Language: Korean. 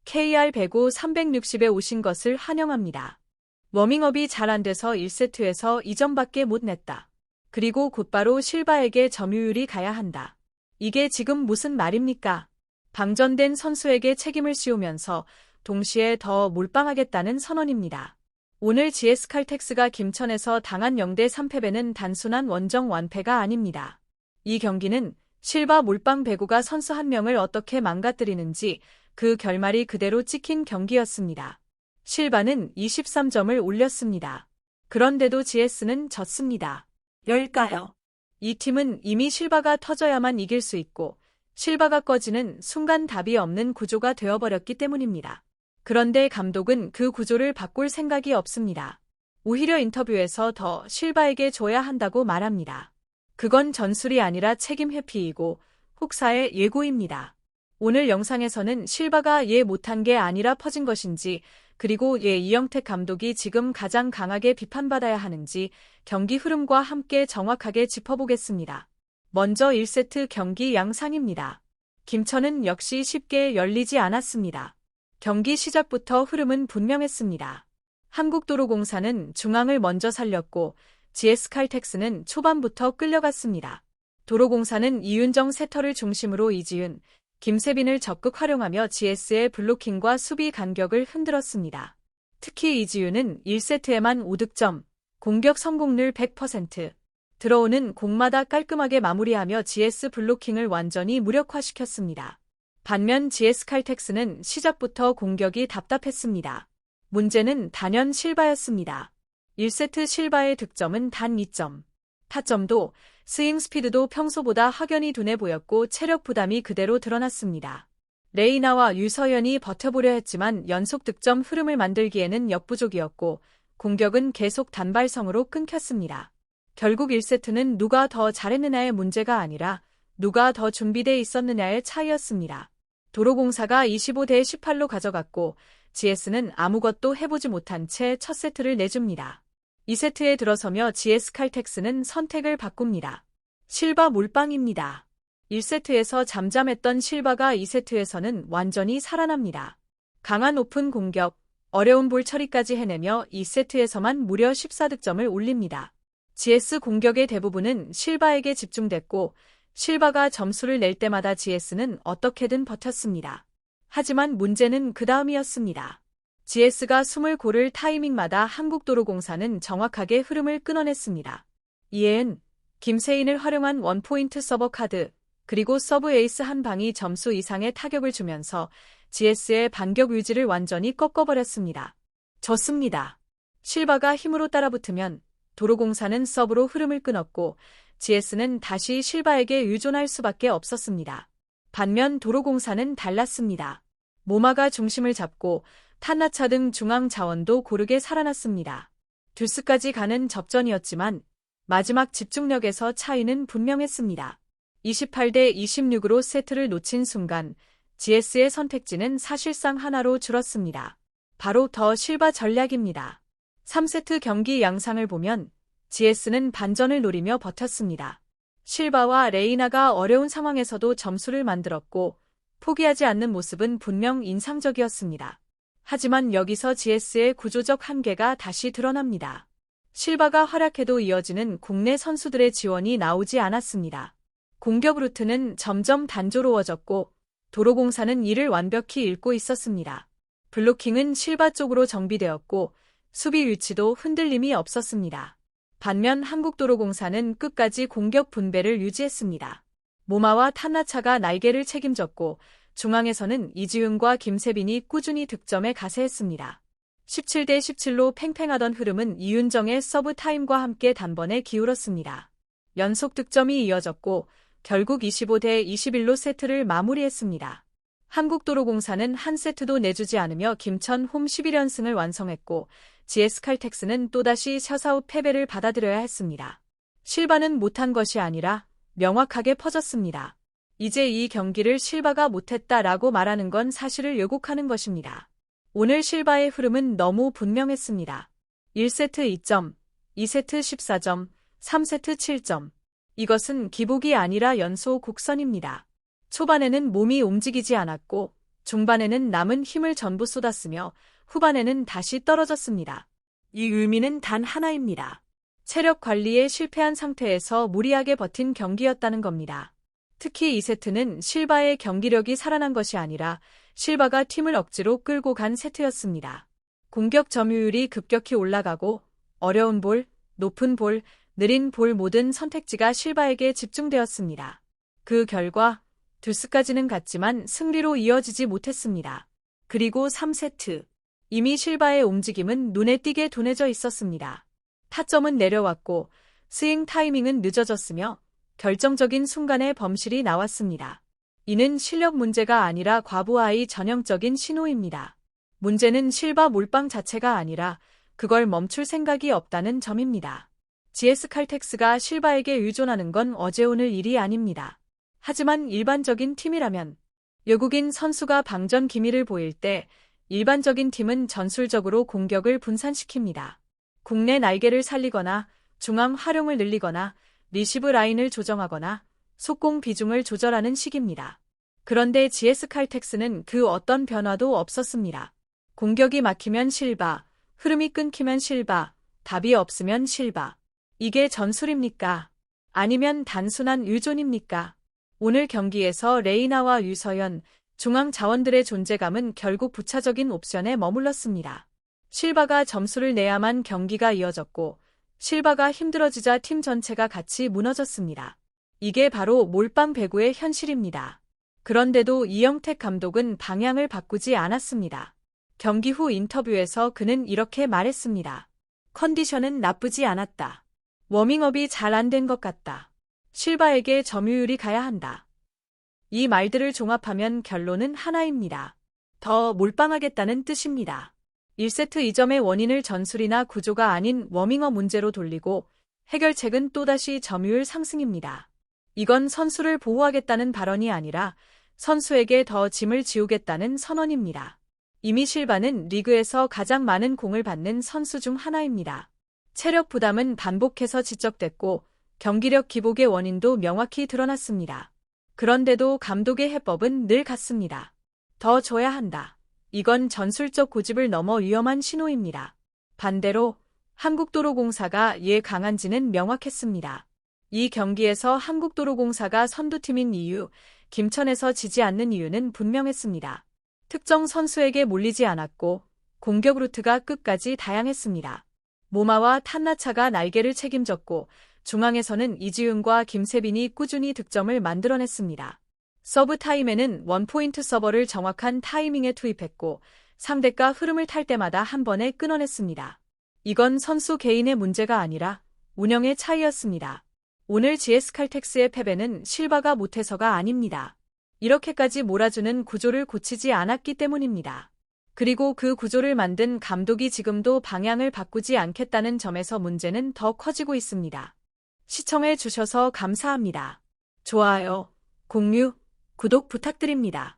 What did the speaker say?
KR 105 360에 오신 것을 환영합니다. 워밍업이 잘 안 돼서 1세트에서 2점밖에 못 냈다. 그리고 곧바로 실바에게 점유율이 가야 한다. 이게 지금 무슨 말입니까? 방전된 선수에게 책임을 씌우면서 동시에 더 몰빵하겠다는 선언입니다. 오늘 GS칼텍스가 김천에서 당한 0대3 패배는 단순한 원정 완패가 아닙니다. 이 경기는 실바 몰빵 배구가 선수 한 명을 어떻게 망가뜨리는지 그 결말이 그대로 찍힌 경기였습니다. 실바는 23점을 올렸습니다. 그런데도 GS는 졌습니다. 열까요? 이 팀은 이미 실바가 터져야만 이길 수 있고 실바가 꺼지는 순간 답이 없는 구조가 되어버렸기 때문입니다. 그런데 감독은 그 구조를 바꿀 생각이 없습니다. 오히려 인터뷰에서 더 실바에게 줘야 한다고 말합니다. 그건 전술이 아니라 책임 회피이고 혹사의 예고입니다. 오늘 영상에서는 실바가 못한 게 아니라 퍼진 것인지 그리고 이영택 감독이 지금 가장 강하게 비판받아야 하는지 경기 흐름과 함께 정확하게 짚어보겠습니다. 먼저 1세트 경기 양상입니다. 김천은 역시 쉽게 열리지 않았습니다. 경기 시작부터 흐름은 분명했습니다. 한국도로공사는 중앙을 먼저 살렸고 GS칼텍스는 초반부터 끌려갔습니다. 도로공사는 이윤정 세터를 중심으로 이지윤, 김세빈을 적극 활용하며 GS의 블로킹과 수비 간격을 흔들었습니다. 특히 이지윤은 1세트에만 5득점, 공격 성공률 100%, 들어오는 공마다 깔끔하게 마무리하며 GS 블로킹을 완전히 무력화시켰습니다. 반면 GS칼텍스는 시작부터 공격이 답답했습니다. 문제는 단연 실바였습니다. 1세트 실바의 득점은 단 2점. 타점도 스윙 스피드도 평소보다 확연히 둔해 보였고 체력 부담이 그대로 드러났습니다. 레이나와 유서연이 버텨보려 했지만 연속 득점 흐름을 만들기에는 역부족이었고 공격은 계속 단발성으로 끊겼습니다. 결국 1세트는 누가 더 잘했느냐의 문제가 아니라 누가 더 준비돼 있었느냐의 차이였습니다. 도로공사가 25대 18로 가져갔고 GS는 아무것도 해보지 못한 채 첫 세트를 내줍니다. 2세트에 들어서며 GS칼텍스는 선택을 바꿉니다. 실바 몰빵입니다. 1세트에서 잠잠했던 실바가 2세트에서는 완전히 살아납니다. 강한 오픈 공격, 어려운 볼 처리까지 해내며 2세트에서만 무려 14득점을 올립니다. GS 공격의 대부분은 실바에게 집중됐고 실바가 점수를 낼 때마다 GS는 어떻게든 버텼습니다. 하지만 문제는 그 다음이었습니다. GS가 숨을 고를 타이밍마다 한국도로공사는 정확하게 흐름을 끊어냈습니다. 이엔 김세인을 활용한 원포인트 서버 카드, 그리고 서브 에이스 한 방이 점수 이상의 타격을 주면서 GS의 반격 유지를 완전히 꺾어버렸습니다. 졌습니다. 실바가 힘으로 따라붙으면 도로공사는 서브로 흐름을 끊었고 GS는 다시 실바에게 의존할 수밖에 없었습니다. 반면 도로공사는 달랐습니다. 모마가 중심을 잡고 탄나차 등 중앙 자원도 고르게 살아났습니다. 듀스까지 가는 접전이었지만 마지막 집중력에서 차이는 분명했습니다. 28대 26으로 세트를 놓친 순간 GS의 선택지는 사실상 하나로 줄었습니다. 바로 더 실바 전략입니다. 3세트 경기 양상을 보면 GS는 반전을 노리며 버텼습니다. 실바와 레이나가 어려운 상황에서도 점수를 만들었고 포기하지 않는 모습은 분명 인상적이었습니다. 하지만 여기서 GS의 구조적 한계가 다시 드러납니다. 실바가 활약해도 이어지는 국내 선수들의 지원이 나오지 않았습니다. 공격 루트는 점점 단조로워졌고 도로공사는 이를 완벽히 읽고 있었습니다. 블로킹은 실바 쪽으로 정비되었고 수비 위치도 흔들림이 없었습니다. 반면 한국도로공사는 끝까지 공격 분배를 유지했습니다. 모마와 탄나차가 날개를 책임졌고 중앙에서는 이지윤과 김세빈이 꾸준히 득점에 가세했습니다. 17대 17로 팽팽하던 흐름은 이윤정의 서브 타임과 함께 단번에 기울었습니다. 연속 득점이 이어졌고 결국 25대 21로 세트를 마무리했습니다. 한국도로공사는 한 세트도 내주지 않으며 김천 홈 11연승을 완성했고 GS칼텍스는 또다시 셔사웃 패배를 받아들여야 했습니다. 실바는 못한 것이 아니라 명확하게 퍼졌습니다. 이제 이 경기를 실바가 못했다라고 말하는 건 사실을 왜곡하는 것입니다. 오늘 실바의 흐름은 너무 분명했습니다. 1세트 2점, 2세트 14점, 3세트 7점. 이것은 기복이 아니라 연소 곡선입니다. 초반에는 몸이 움직이지 않았고 중반에는 남은 힘을 전부 쏟았으며 후반에는 다시 떨어졌습니다. 이 의미는 단 하나입니다. 체력 관리에 실패한 상태에서 무리하게 버틴 경기였다는 겁니다. 특히 2세트는 실바의 경기력이 살아난 것이 아니라 실바가 팀을 억지로 끌고 간 세트였습니다. 공격 점유율이 급격히 올라가고 어려운 볼, 높은 볼, 느린 볼 모든 선택지가 실바에게 집중되었습니다. 그 결과 듀스까지는 갔지만 승리로 이어지지 못했습니다. 그리고 3세트. 이미 실바의 움직임은 눈에 띄게 둔해져 있었습니다. 타점은 내려왔고 스윙 타이밍은 늦어졌으며 결정적인 순간에 범실이 나왔습니다. 이는 실력 문제가 아니라 과부하의 전형적인 신호입니다. 문제는 실바 몰빵 자체가 아니라 그걸 멈출 생각이 없다는 점입니다. GS 칼텍스가 실바에게 의존하는 건 어제 오늘 일이 아닙니다. 하지만 일반적인 팀이라면 외국인 선수가 방전 기미를 보일 때 일반적인 팀은 전술적으로 공격을 분산시킵니다. 국내 날개를 살리거나 중앙 활용을 늘리거나 리시브 라인을 조정하거나 속공 비중을 조절하는 식입니다. 그런데 GS 칼텍스는 그 어떤 변화도 없었습니다. 공격이 막히면 실바, 흐름이 끊기면 실바, 답이 없으면 실바. 이게 전술입니까? 아니면 단순한 의존입니까? 오늘 경기에서 레이나와 유서연, 중앙 자원들의 존재감은 결국 부차적인 옵션에 머물렀습니다. 실바가 점수를 내야만 경기가 이어졌고 실바가 힘들어지자 팀 전체가 같이 무너졌습니다. 이게 바로 몰빵 배구의 현실입니다. 그런데도 이영택 감독은 방향을 바꾸지 않았습니다. 경기 후 인터뷰에서 그는 이렇게 말했습니다. 컨디션은 나쁘지 않았다. 워밍업이 잘 안 된 것 같다. 실바에게 점유율이 가야 한다. 이 말들을 종합하면 결론은 하나입니다. 더 몰빵하겠다는 뜻입니다. 1세트 이점의 원인을 전술이나 구조가 아닌 워밍업 문제로 돌리고 해결책은 또다시 점유율 상승입니다. 이건 선수를 보호하겠다는 발언이 아니라 선수에게 더 짐을 지우겠다는 선언입니다. 이미 실바는 리그에서 가장 많은 공을 받는 선수 중 하나입니다. 체력 부담은 반복해서 지적됐고 경기력 기복의 원인도 명확히 드러났습니다. 그런데도 감독의 해법은 늘 같습니다. 더 줘야 한다. 이건 전술적 고집을 넘어 위험한 신호입니다. 반대로 한국도로공사가 이에 강한지는 명확했습니다. 이 경기에서 한국도로공사가 선두팀인 이유, 김천에서 지지 않는 이유는 분명했습니다. 특정 선수에게 몰리지 않았고 공격 루트가 끝까지 다양했습니다. 모마와 탄나차가 날개를 책임졌고 중앙에서는 이지훈과 김세빈이 꾸준히 득점을 만들어냈습니다. 서브 타임에는 원포인트 서버를 정확한 타이밍에 투입했고 상대가 흐름을 탈 때마다 한 번에 끊어냈습니다. 이건 선수 개인의 문제가 아니라 운영의 차이였습니다. 오늘 GS 칼텍스의 패배는 실바가 못해서가 아닙니다. 이렇게까지 몰아주는 구조를 고치지 않았기 때문입니다. 그리고 그 구조를 만든 감독이 지금도 방향을 바꾸지 않겠다는 점에서 문제는 더 커지고 있습니다. 시청해 주셔서 감사합니다. 좋아요, 공유, 구독 부탁드립니다.